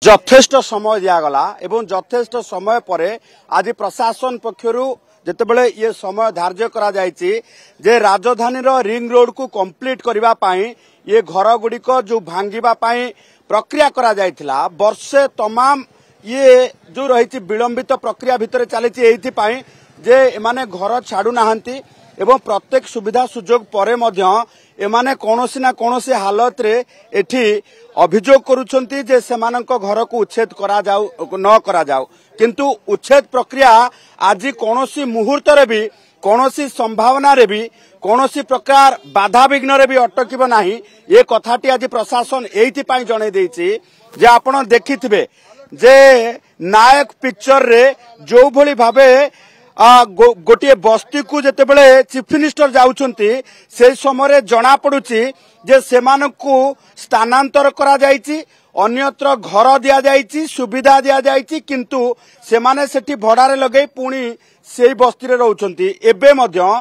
ଯଥେଷ୍ଟ ସମୟ ଦିଆଗଲା ଏବଂ ଯଥେଷ୍ଟ ସମୟ ପରେ ଆଜି ପ୍ରଶାସନ ପକ୍ଷରୁ ଯେତେବେଳେ ये समय धार्य करा जायछि जे राजधानी रिंग रोड को कंप्लीट करबा पई ये घर गुड़िक जो भांगिबा पई प्रक्रिया करा जायथिला वर्षे तमाम ये जो रही विलंबित प्रक्रिया भितर चली एथि पई जे माने घर छाड़ू नाहंती एवं प्रत्येक सुविधा सुजोग परे मध्य एमाने कोनोसी ना कोनोसी हालत रे एठी अभियोग करुछंती जे सेमानक घर को उच्छेद करा जाऊ न करा जाऊ किंतु उच्छेद प्रक्रिया आज कोनोसी मुहूर्त रे भी कोनोसी संभावना रे भी कोनोसी प्रकार बाधा विघ्न रे भी अटकिबो नाही ये कथाटी आज प्रशासन एथि पई जणे देछि जे आपण देखिथिबे जे नायक पिक्चर रे जो भली भाबे गोटे बस्ती को जेतेबेले चीफ मिनिस्टर जाउछंती से समय जना पड़ुची जे सेमानकु स्थानांतर करा जायछि अन्यत्र घर दिया जायछि सुविधा दिया जायछि किंतु सेमाने सेठी भड़ारे लगे पुणी सेही बस्ती रे रहउछंती एबे मध्य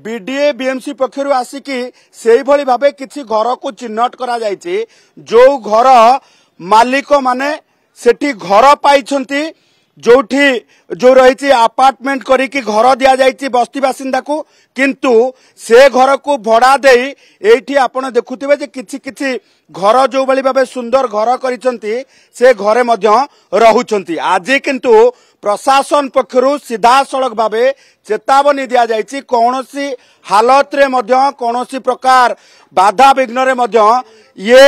बीडीए बीएमसी पक्षरु आसिकी सेही भली भाबे किछि घर को चिन्हट करा जायछि जो घर मालिक माने सेठी घर पाइछंती जोठी जो रही अपार्टमेंट करिकी घर दिया जायछि बस्ती बासिंदा को किंतु से घर को भड़ा दे एठी आपण देखुथिबे जे किछि किछि घर जो बली भाबे सुंदर घर करिसंती से घरे मध्य रहुचंती आज किंतु प्रशासन पक्षरु सीधा सड़क भाबे चेतावनी दिया जायछि कोनोसी हालत रे मध्य कोनोसी प्रकार बाधा विघ्न रे मध्य ये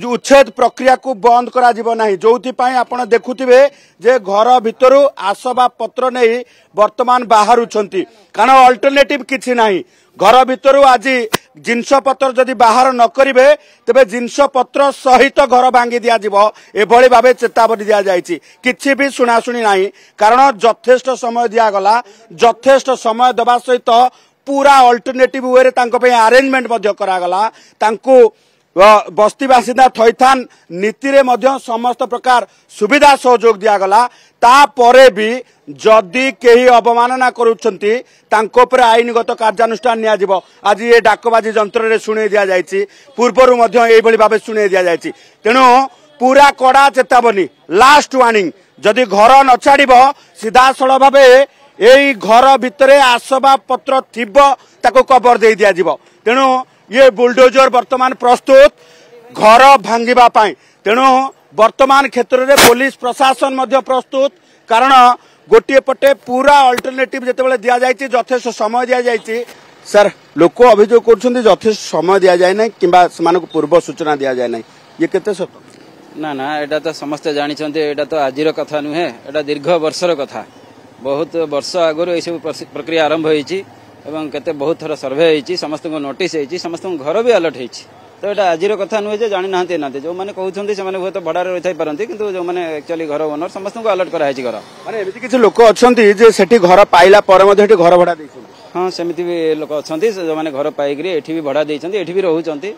उच्छेद प्रक्रिया को बंद करा जिवो नाही जोथि पई आपण देखुथिबे जे घर भितरु आसबा पत्र नहीं वर्तमान बाहरुछंती कारण अल्टरनेटिव किछि नाही घर भितरु आज जिनस पत्र जदि बाहर न करिवे तबे जिनस पत्र सहित घर भांगी दिया जिवो एभली भाबे चेतावनी दिया जायछि किछि भी सुनासुनी नाही कारण यथेष्ट समय दिया गला यथेष्ट समय दबा सहित पूरा अल्टरनेटिव वे रे तांको पे अरेंजमेंट मध्य करा गला तांको बस्ती बासिंदा थैथान नीति रे मध्य समस्त प्रकार सुविधा सहयोग दिया गला तापरे भी जदि केही अवमानना करूछंती तांको पर आईनगत कार्यानुष्ठान निया जिवो आज ये डाकबाजी यंत्र रे सुने दिया जायछि पूर्वरु मध्य एई भली भाबे सुने दिया जायछि तेनु पूरा कड़ा चेतावनी लास्ट वार्निंग जदि घर न छाड़िबो सीधा सळ भाबे एई घर भितरे आसबा पत्र थिबो ताको कवर दे दिया जिवो तेनु ये बुलडोजर वर्तमान प्रस्तुत घर भांगिबा पाई तेणु वर्तमान क्षेत्र में पुलिस प्रशासन मध्य प्रस्तुत कारण गोटे पटे पूरा अल्टरनेटिव जेतेबेले दिया जायछि यथेष्ट समय दिया जायछि सर लोक अभियोग करछन्ती यथेष्ट समय दिया जाय नै किबा समानक पूर्व सूचना दिया जाय नै ये केते सत ना ना एटा तो समस्त जानि छन्ते एटा तो आजिर कथा नुहे एटा दीर्घ वर्षर कथा बहुत वर्ष आगरो ए सब प्रक्रिया आरंभ होईछि एवं केते बहुत थर सर्वे होईछि समस्त को नोटिस होईछि समस्त को घर भी अलर्ट होईछि तो एटा आजिर कथा नुहे जे जानि नाहते नाते जो माने कहउछन्ती से माने बहुत भड़ारे रहिथाय परंती किंतु जो माने एक्चुअली घर ओनर समस्त को अलर्ट करा होईछि घर माने एमिति किछि लोक अछन्ती जे सेठी घर पाइला पर मध्ये एठी घर भड़ा दैछन्ती हां सेमिति भी लोक अछन्ती जो माने घर पाइग्री एठी भी भड़ा दैछन्ती एठी भी रहउछन्ती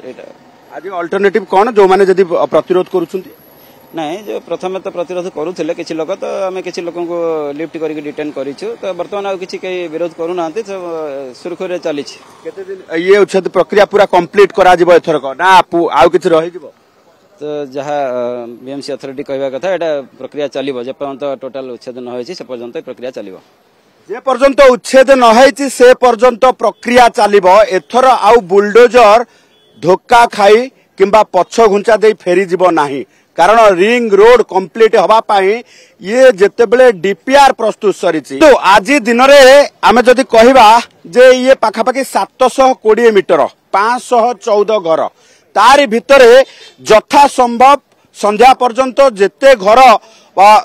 एटा आज अल्टरनेटिव कोन जो माने जदी प्रतिरोध करूछन्ती नहीं जो प्रथम तो प्रतिरोध करुले किसी लोक तो आम किसी लोक लिफ्ट करके डिटेन करूँ तो बर्तमान आउ किसी कई विरोध करूना सुरखुरी चली ये उच्छेद प्रक्रिया पूरा कंप्लीट करा जिवो एथरक ना आउ किछि रहि जिवो तो जहाँ बीएमसी अथॉरिटी कहवा कथा एटा प्रक्रिया चलिबो जे पर्यंत टोटल उच्छेद न होइछि से पर्यंत प्रक्रिया चलिबो जे पर्यंत उच्छेद न होइछि से पर्यंत प्रक्रिया चलिबो एथर आउ बुलडोजर धोका खाई किंबा पछ घुंचा दे फेरी जिवो नाही कारण रिंग रोड कंप्लीट हवा पाई ये जेतेबेले डीपीआर प्रस्तुत सरिछि तो आज दिन रे आमे जदि कहिबा जे ये पाखापाखि 720 मीटर 514 घर तारि भितरे यथा संभव संध्या पर्यंत जेते घर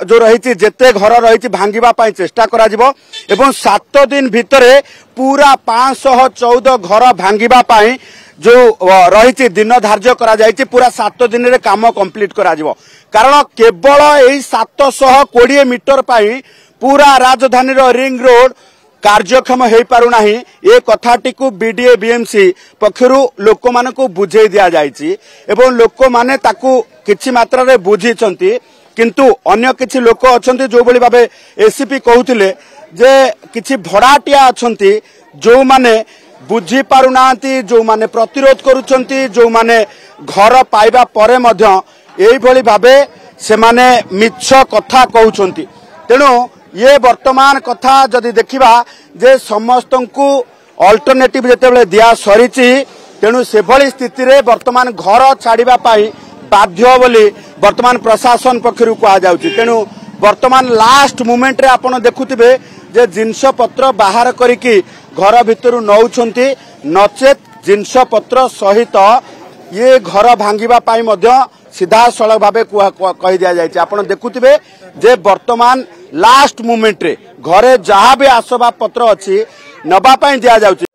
जो रही जेते घर रही भांगिबा पाई चेष्टा करा जिवो एवं 7 दिन भितरे पूरा 514 घर भांगिबा पाई जो रही दिन धार्य करा जायछि पूरा 7 दिन रे काम कंप्लीट करा जिवो कारण केवल एई 720 मीटर पाई पूरा राजधानी रो रिंग रोड कार्यक्षम हेई पारु नाही ए कथाटी को बीडीए बीएमसी पक्षरु लोक मानकु बुझेई दिया जायछि एवं लोक माने ताकू किछि मात्रा रे बुझिछंती किंतु अन्य किछि लोक अछंती जो बली भाबे एसीपी कहउथिले जे किछि भड़ाटिया अछंती जो माने बुझी पारुनांती जो माने प्रतिरोध करुछंती जो माने घर पाइबा परे मध्य एई भली भाबे सेमाने मिछ कथा कहउछंती। तेणु ये वर्तमान कथा जदि देखिबा जे समस्त को अल्टरनेटिव जेतेबेले दिया सरीची तेणु सेभली स्थिति रे वर्तमान घर छाड़िबा पाई बाध्य बोली वर्तमान प्रशासन पक्षरु कहा जाउची। तेणु वर्तमान लास्ट मोमेंट रे आपण देखुथिबे जे जिनस पत्र बाहर करिकी घर भितरु नउछंती नचेत जिनस पत्र सहित ये घर भांगिबा पाई मध्य सीधा सड़क भावे कही दिया जायछि। आपण देखुथिबे जे वर्तमान लास्ट मोमेंट रे घरे जहाँ भी आसबाब पत्र अछि नबा पाई दिया जाउछि।